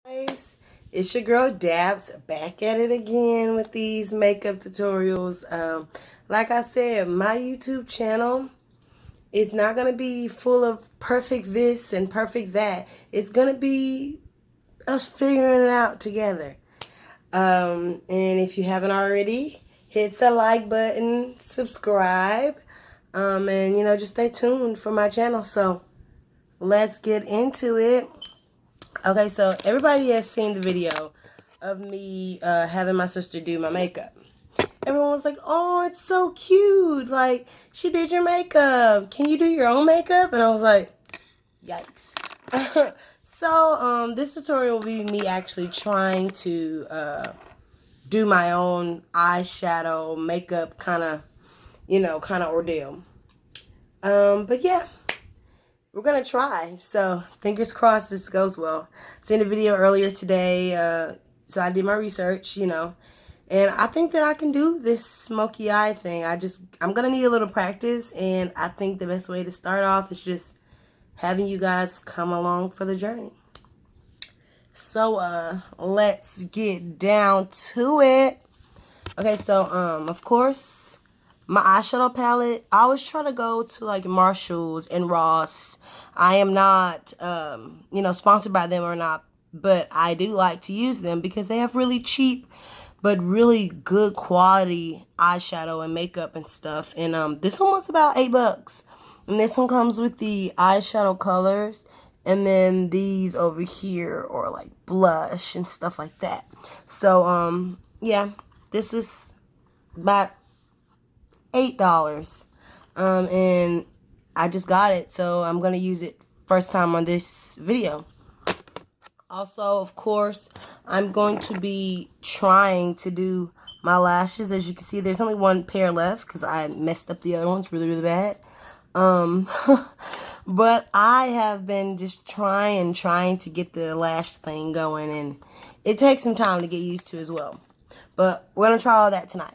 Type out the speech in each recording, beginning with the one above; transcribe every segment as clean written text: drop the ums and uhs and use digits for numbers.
Guys, it's your girl Dabs back at it again with these makeup tutorials. Like I said, my YouTube channel is not going to be full of perfect this and perfect that. It's going to be us figuring it out together. And if you haven't already, hit the like button, subscribe, and just stay tuned for my channel. So let's get into it. Okay, so everybody has seen the video of me having my sister do my makeup. Everyone was like, oh, it's so cute. Like, she did your makeup. Can you do your own makeup? And I was like, yikes. So, this tutorial will be me actually trying to do my own eyeshadow makeup kind of ordeal. But yeah. We're going to try. So, fingers crossed this goes well. Seen a video earlier today, so I did my research, and I think that I can do this smoky eye thing. I'm going to need a little practice, and I think the best way to start off is just having you guys come along for the journey. So, let's get down to it. Okay, so, of course, my eyeshadow palette, I always try to go to like Marshall's and Ross. I am not, sponsored by them or not, but I do like to use them because they have really cheap, but really good quality eyeshadow and makeup and stuff. And this one was about $8. And this one comes with the eyeshadow colors. And then these over here are like blush and stuff like that. So, yeah, this is about $8. And I just got it, so I'm going to use it first time on this video. Also, of course, I'm going to be trying to do my lashes. As you can see, there's only one pair left because I messed up the other ones really, really bad. But I have been just trying to get the lash thing going, and it takes some time to get used to as well. But we're going to try all that tonight.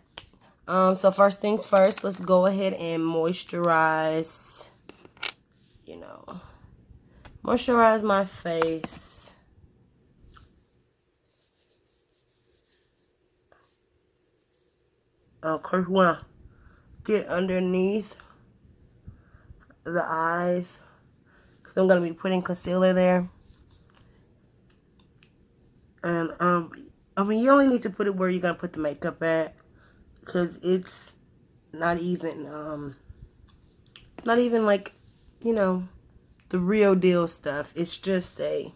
So first things first, let's go ahead and moisturize, moisturize my face. Okay, we want to get underneath the eyes, because I'm going to be putting concealer there. And, you only need to put it where you're going to put the makeup at. Because it's not even like, the real deal stuff. It's just a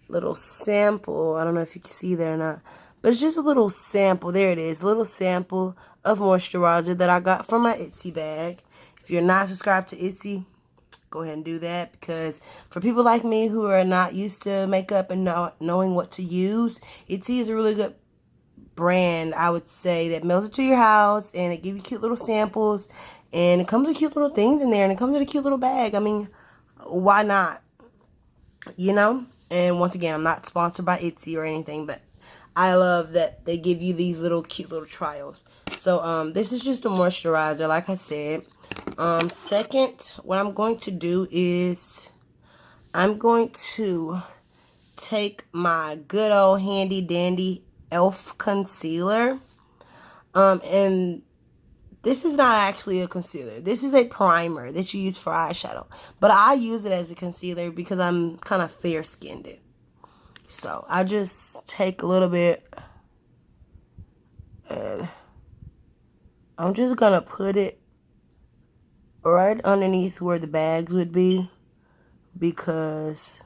little sample. I don't know if you can see there or not. But it's just a little sample. There it is. A little sample of moisturizer that I got from my Etsy bag. If you're not subscribed to Etsy, go ahead and do that. Because for people like me who are not used to makeup and not knowing what to use, Etsy is a really good brand, I would say, that mails it to your house, and it gives you cute little samples, and it comes with cute little things in there, and it comes with a cute little bag. I mean, why not? And once again, I'm not sponsored by Etsy or anything, but I love that they give you these little cute little trials. So this is just a moisturizer, like I said. Second, what I'm going to do is I'm going to take my good old handy dandy Elf concealer, and this is not actually a concealer. This is a primer that you use for eyeshadow, but I use it as a concealer because I'm kind of fair skinned. So I just take a little bit, and I'm just gonna put it right underneath where the bags would be, because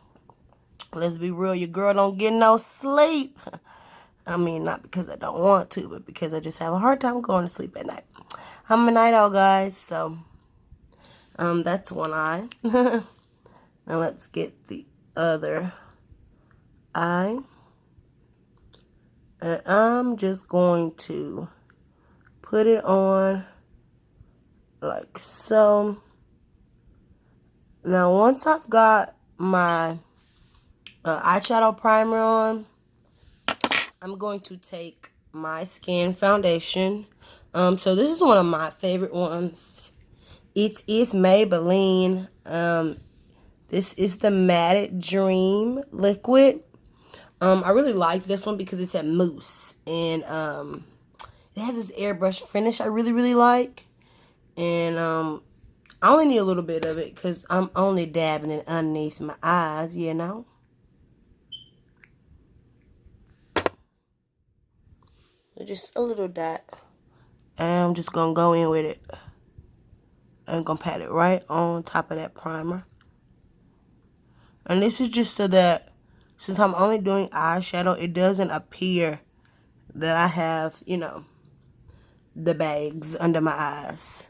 let's be real, your girl don't get no sleep. I mean, not because I don't want to, but because I just have a hard time going to sleep at night. I'm a night owl, guys, so that's one eye. Now let's get the other eye. And I'm just going to put it on like so. Now, once I've got my eyeshadow primer on, I'm going to take my Skin Foundation. So this is one of my favorite ones. It is Maybelline. This is the Matted Dream Liquid. I really like this one because it's a mousse, and it has this airbrush finish I really, really like. And I only need a little bit of it because I'm only dabbing it underneath my eyes, you know. Just a little dot. And I'm just going to go in with it. I'm going to pat it right on top of that primer. And this is just so that, since I'm only doing eyeshadow, it doesn't appear that I have, you know, the bags under my eyes.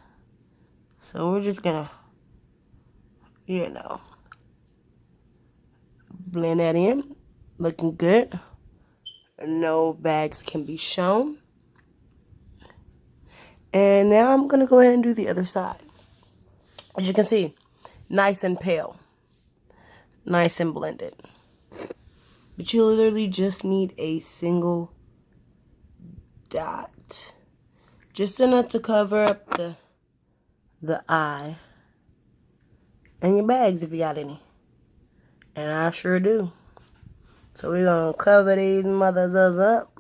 So we're just going to, you know, blend that in. Looking good. No bags can be shown. And now I'm going to go ahead and do the other side. As you can see, nice and pale. Nice and blended. But you literally just need a single dot. Just enough to cover up the eye. And your bags if you got any. And I sure do. So we're going to cover these mothers up.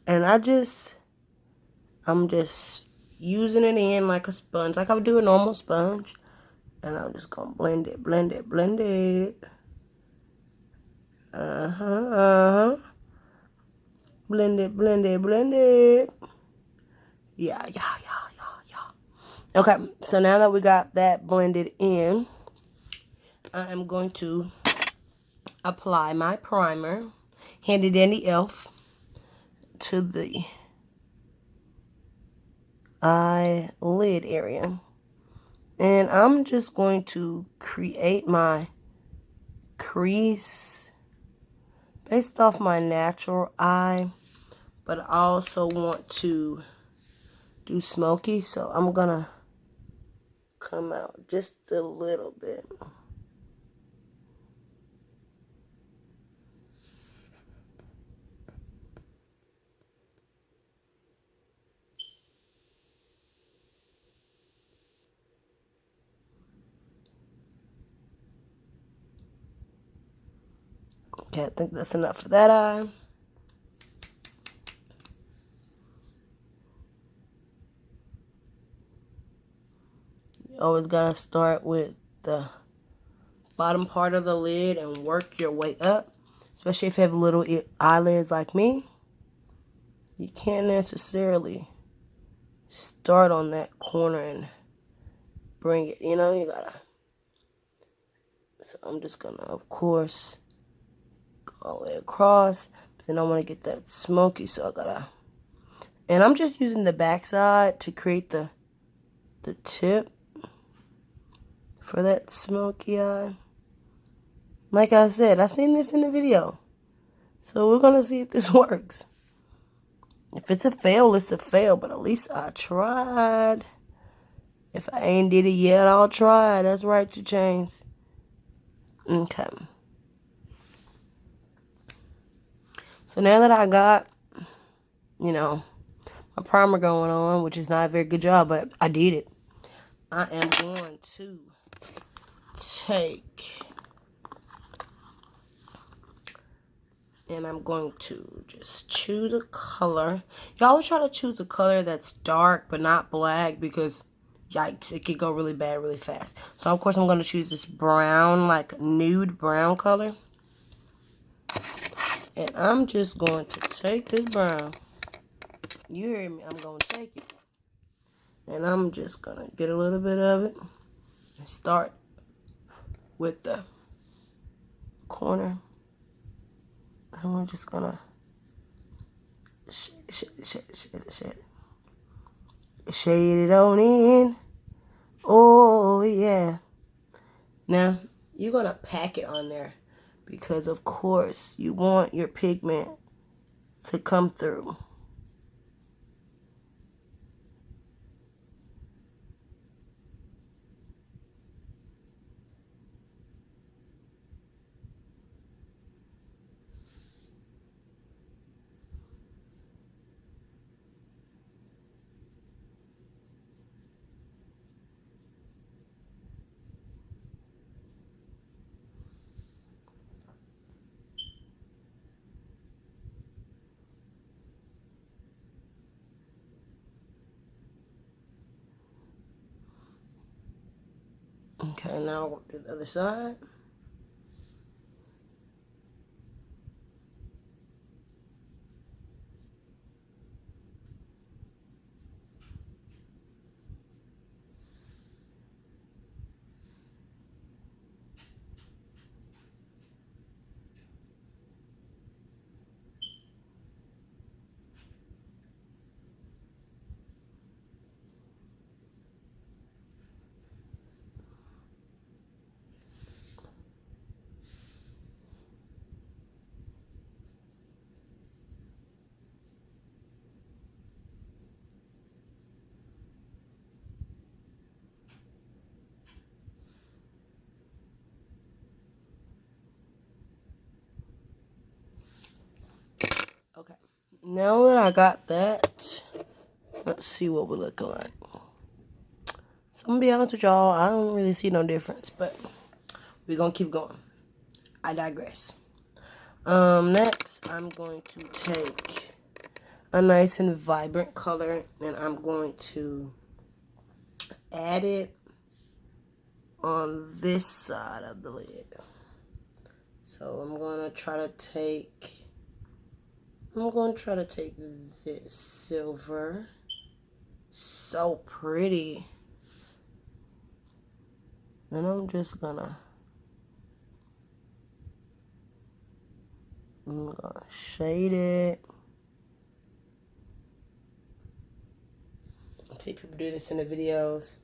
And I'm just using it in like a sponge. Like I would do a normal sponge. And I'm just going to blend it, blend it, blend it. Blend it, blend it, blend it. Yeah. Okay, so now that we got that blended in, I am going to apply my primer, Handy Dandy Elf, to the eyelid area. And I'm just going to create my crease based off my natural eye, but I also want to do smoky, so I'm gonna come out just a little bit. Okay, I think that's enough for that eye. You always gotta start with the bottom part of the lid and work your way up. Especially if you have little eyelids like me. You can't necessarily start on that corner and bring it, you know, you gotta. So I'm just gonna, of course, go all the way across. But then I wanna get that smoky, so I gotta. And I'm just using the backside to create the tip for that smoky eye. Like I said, I seen this in the video. So we're gonna see if this works. If it's a fail, it's a fail, but at least I tried. If I ain't did it yet, I'll try. That's right, 2 Chainz. Okay. So now that I got, you know, my primer going on, which is not a very good job, but I did it. I am going to take, and I'm going to just choose a color. You always try to choose a color that's dark but not black because, yikes, it could go really bad really fast. So, of course, I'm going to choose this brown, like nude brown color. And I'm just going to take this brown. You hear me? I'm going to take it. And I'm just going to get a little bit of it and start with the corner. And we're just going to shade it on in. Oh, yeah. Now, you're going to pack it on there because, of course, you want your pigment to come through. Okay, now I'll do the other side. Okay, now that I got that, let's see what we're looking like. So I'm gonna be honest with y'all, I don't really see no difference, but we're gonna keep going. I digress. Next I'm going to take a nice and vibrant color and I'm going to add it on this side of the lid. So I'm going to try to take this silver. So pretty. And I'm gonna shade it. I see people do this in the videos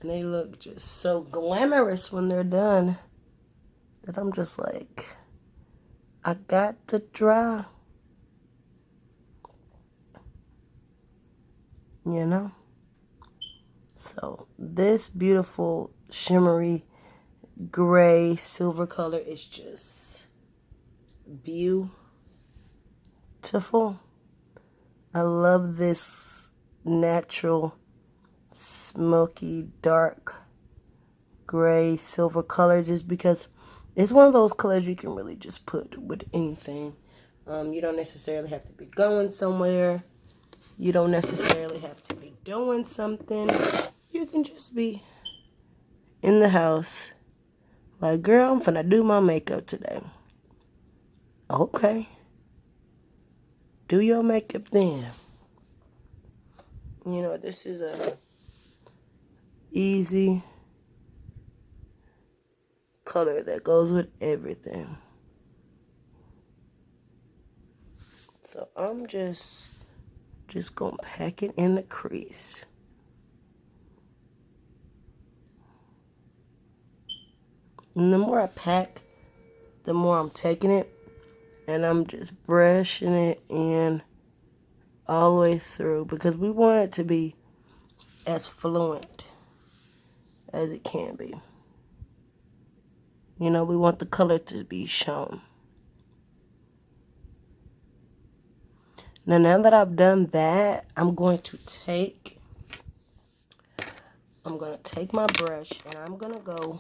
and they look just so glamorous when they're done that I'm just like, I got to dry. You know? So this beautiful shimmery gray silver color is just beautiful. I love this natural smoky dark gray silver color just because it's one of those colors you can really just put with anything. You don't necessarily have to be going somewhere. You don't necessarily have to be doing something. You can just be in the house. Like, girl, I'm finna do my makeup today. Okay. Do your makeup then. You know, this is a easy color that goes with everything. So I'm just gonna pack it in the crease. And the more I pack, the more I'm taking it and I'm just brushing it in all the way through because we want it to be as fluent as it can be. You know, we want the color to be shown. Now that I've done that, I'm going to take my brush and I'm going to go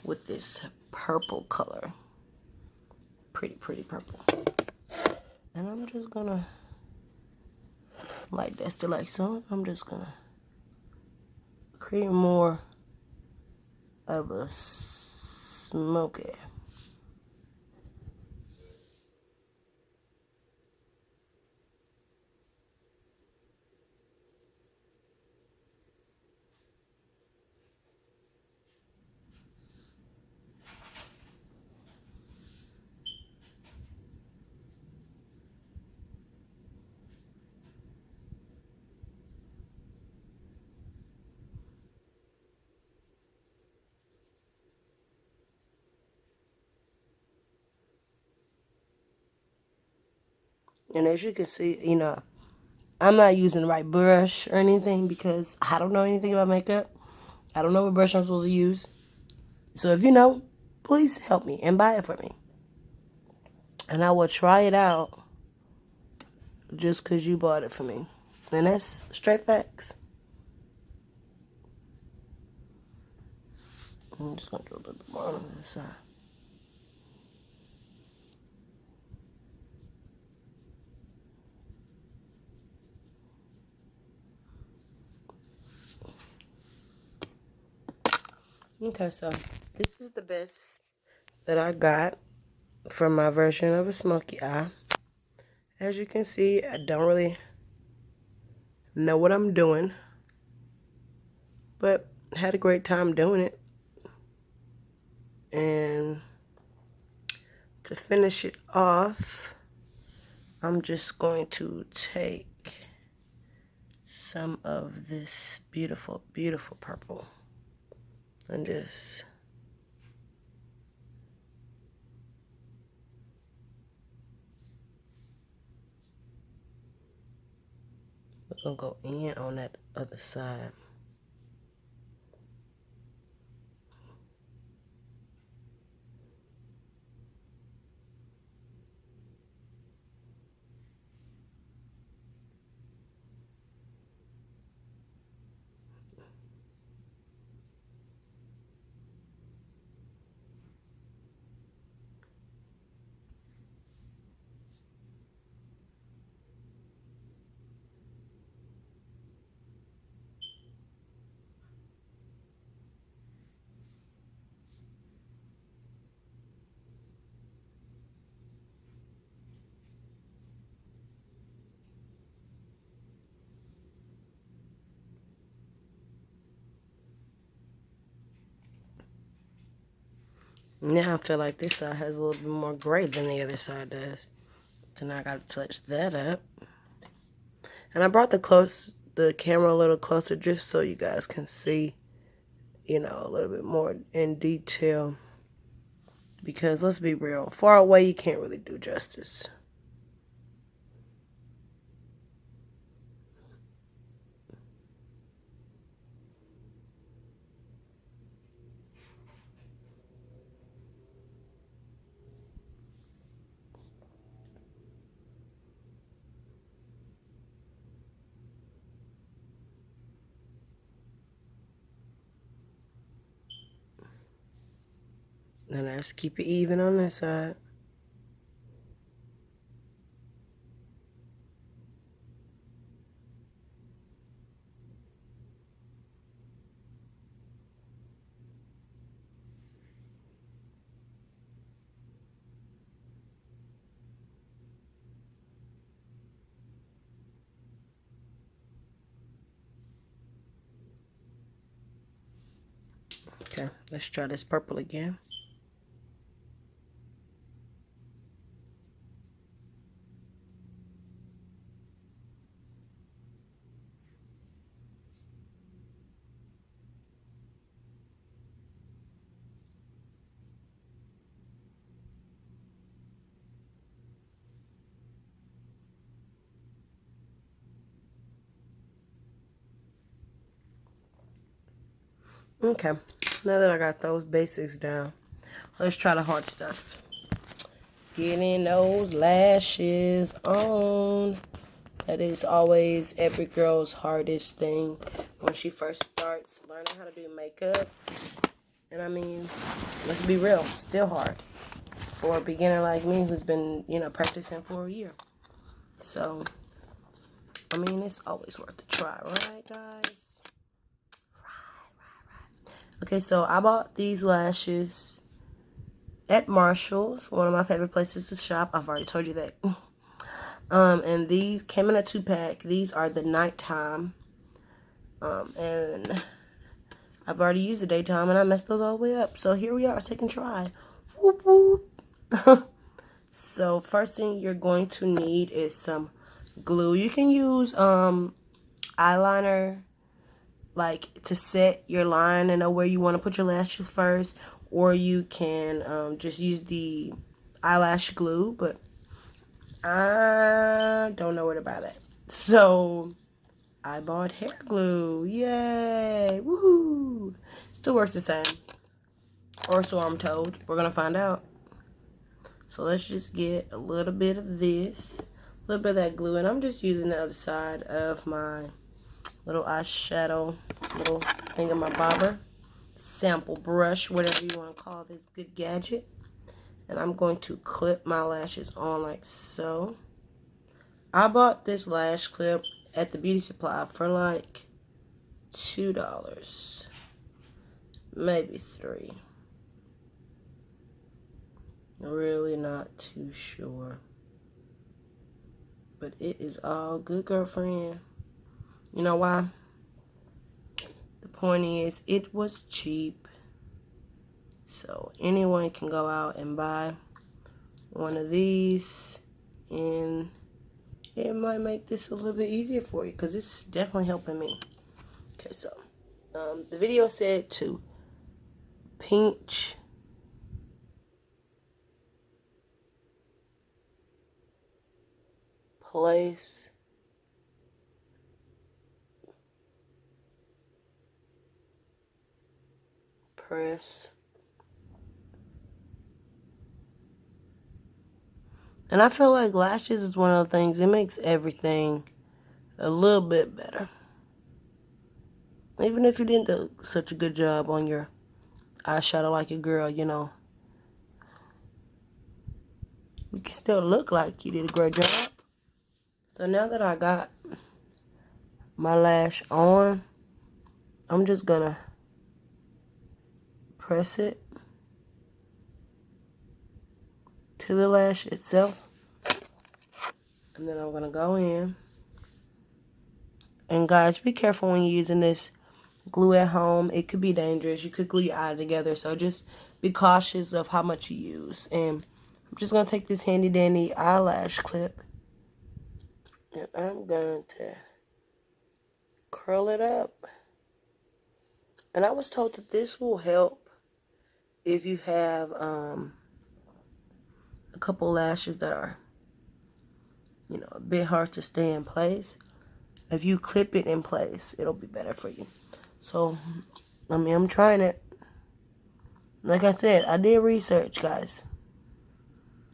with this purple color. Pretty purple. And I'm just going to, like that's still like so, I'm just going to create more of a smoky. And as you can see, you know, I'm not using the right brush or anything because I don't know anything about makeup. I don't know what brush I'm supposed to use. So if you know, please help me and buy it for me. And I will try it out just because you bought it for me. And that's straight facts. I'm just going to do a little bit more on this side. Okay, so this is the best that I got for my version of a smoky eye. As you can see, I don't really know what I'm doing, but had a great time doing it. And to finish it off, I'm just going to take some of this beautiful, beautiful purple and just we're gonna go in on that other side. Now I feel like this side has a little bit more gray than the other side does. So now I gotta touch that up. And I brought the camera a little closer just so you guys can see, you know, a little bit more in detail. Because let's be real, far away you can't really do justice. And let's keep it even on this side. Okay, let's try this purple again. Okay, now that I got those basics down, let's try the hard stuff. Getting those lashes on. That is always every girl's hardest thing when she first starts learning how to do makeup. And I mean, let's be real, it's still hard for a beginner like me who's been, you know, practicing for a year. So, I mean, it's always worth a try, right, guys? Right. Okay, so I bought these lashes at Marshall's, one of my favorite places to shop. I've already told you that. And these came in a 2-pack. These are the nighttime. And I've already used the daytime, and I messed those all the way up. So here we are, second try. Whoop, whoop. So first thing you're going to need is some glue. You can use eyeliner, like to set your line and know where you want to put your lashes first, or you can just use the eyelash glue, but I don't know where to buy that. So I bought hair glue. Yay! Woohoo! Still works the same. Or so I'm told. We're going to find out. So let's just get a little bit of this. A little bit of that glue. And I'm just using the other side of my little eyeshadow. Little thingamabobber. Sample brush. Whatever you want to call this good gadget. And I'm going to clip my lashes on like so. I bought this lash clip at the beauty supply for like $2. maybe 3. Really not too sure. But it is all good, girlfriend. You know why? The point is, it was cheap. So anyone can go out and buy one of these, and it might make this a little bit easier for you, because it's definitely helping me. Okay, so the video said to pinch, place, press. And I feel like lashes is one of the things, it makes everything a little bit better. Even if you didn't do such a good job on your eyeshadow like your girl, you know, you can still look like you did a great job. So now that I got my lash on, I'm just gonna press it to the lash itself, and then I'm gonna go in. And guys, be careful when you're using this glue at home. It could be dangerous. You could glue your eye together, so just be cautious of how much you use. And I'm just gonna take this handy dandy eyelash clip, and I'm going to curl it up. And I was told that this will help if you have a couple lashes that are, you know, a bit hard to stay in place. If you clip it in place, it'll be better for you. So, I mean, I'm trying it. Like I said, I did research, guys.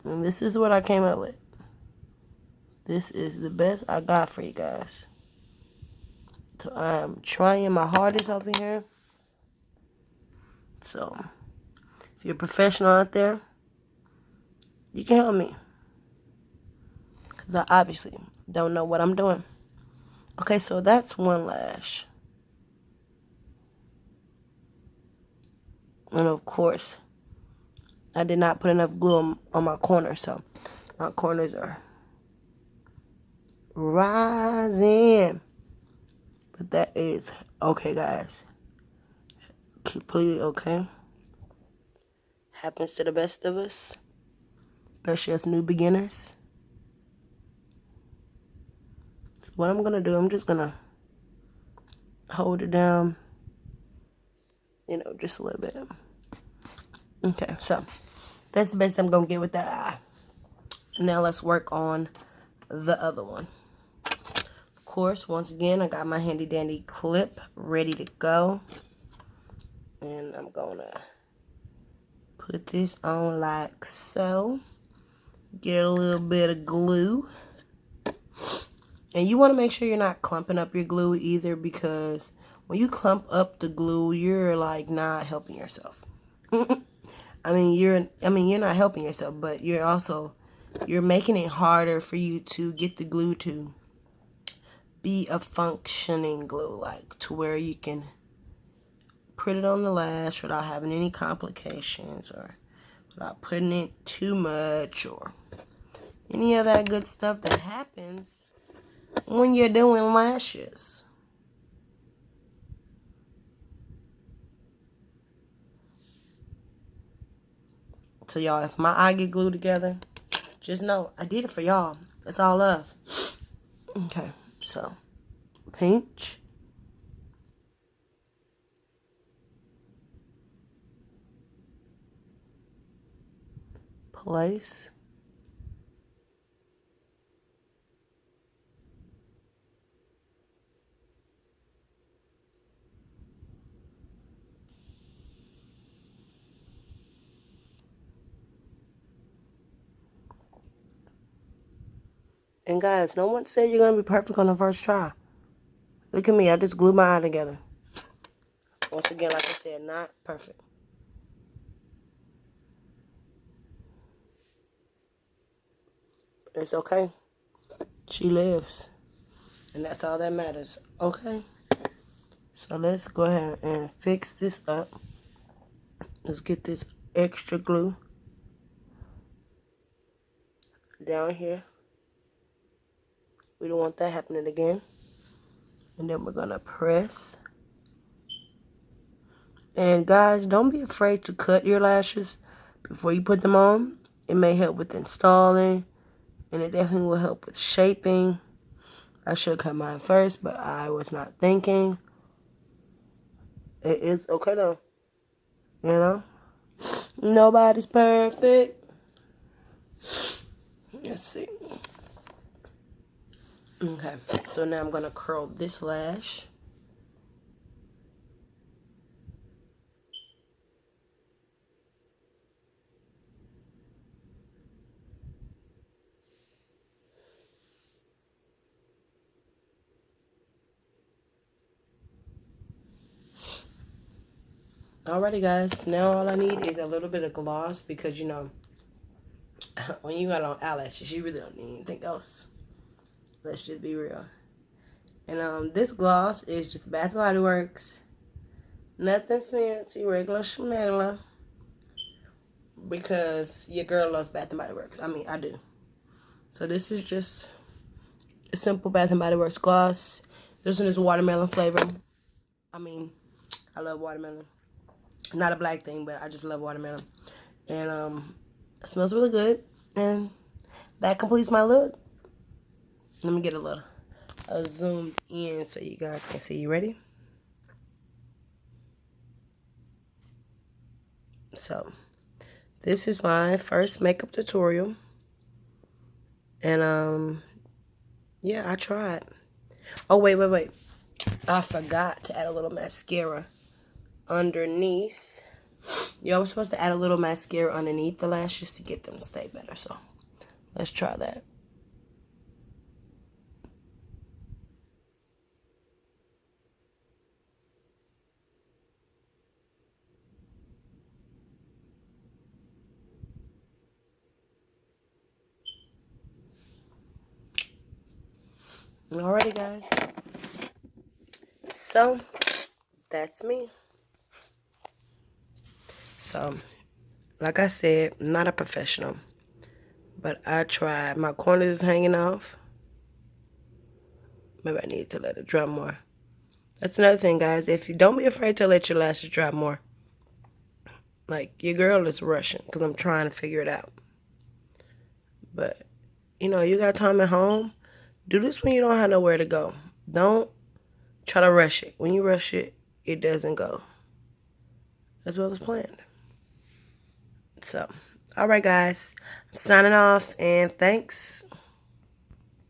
And this is what I came up with. This is the best I got for you guys. So, I'm trying my hardest over here. So, if you're a professional out there, you can help me. Because I obviously don't know what I'm doing. Okay, so that's one lash. And of course, I did not put enough glue on my corners, so my corners are rising. But that is okay, guys. Completely okay. Happens to the best of us, especially as new beginners. So what I'm gonna do, I'm just gonna hold it down, you know, just a little bit. Okay, so that's the best I'm gonna get with that eye. Now let's work on the other one. Of course, once again, I got my handy dandy clip ready to go. And I'm gonna put this on like so. Get a little bit of glue. And you want to make sure you're not clumping up your glue either, because when you clump up the glue, you're like not helping yourself. I mean, you're not helping yourself, but you're making it harder for you to get the glue to be a functioning glue, like to where you can put it on the lash without having any complications, or without putting it too much, or any of that good stuff that happens when you're doing lashes. So y'all, if my eye get glued together, just know I did it for y'all. It's all love. Okay, so pinch, place, and guys, no one said you're gonna be perfect on the first try. Look at me, I just glued my eye together. Once again, like I said, not perfect. But it's okay. She lives. And that's all that matters. Okay? So let's go ahead and fix this up. Let's get this extra glue down here. We don't want that happening again. And then we're going to press. And guys, don't be afraid to cut your lashes before you put them on. It may help with installing, and it definitely will help with shaping. I should have cut mine first, but I was not thinking. It is okay though. You know? Nobody's perfect. Let's see. Okay, so now I'm going to curl this lash. Alrighty guys, now all I need is a little bit of gloss because, you know, when you got on eyelashes, you really don't need anything else. Let's just be real. And this gloss is just Bath & Body Works. Nothing fancy, regular schmegler. Because your girl loves Bath & Body Works. I mean, I do. So this is just a simple Bath & Body Works gloss. This one is watermelon flavor. I mean, I love watermelon. Not a black thing, but I just love watermelon. And it smells really good. And that completes my look. Let me get a little zoomed in so you guys can see. You ready? So, this is my first makeup tutorial. And yeah, I tried. Oh, wait. I forgot to add a little mascara underneath. You're supposed to add a little mascara underneath the lashes to get them to stay better. So, let's try that. Alrighty, guys. So, that's me. So, like I said, I'm not a professional, but I tried. My corners is hanging off. Maybe I need to let it dry more. That's another thing, guys. If you don't be afraid to let your lashes dry more. Like, your girl is rushing because I'm trying to figure it out. But, you know, you got time at home. Do this when you don't have nowhere to go. Don't try to rush it. When you rush it, it doesn't go as well as planned. So, all right, guys. I'm signing off, and thanks.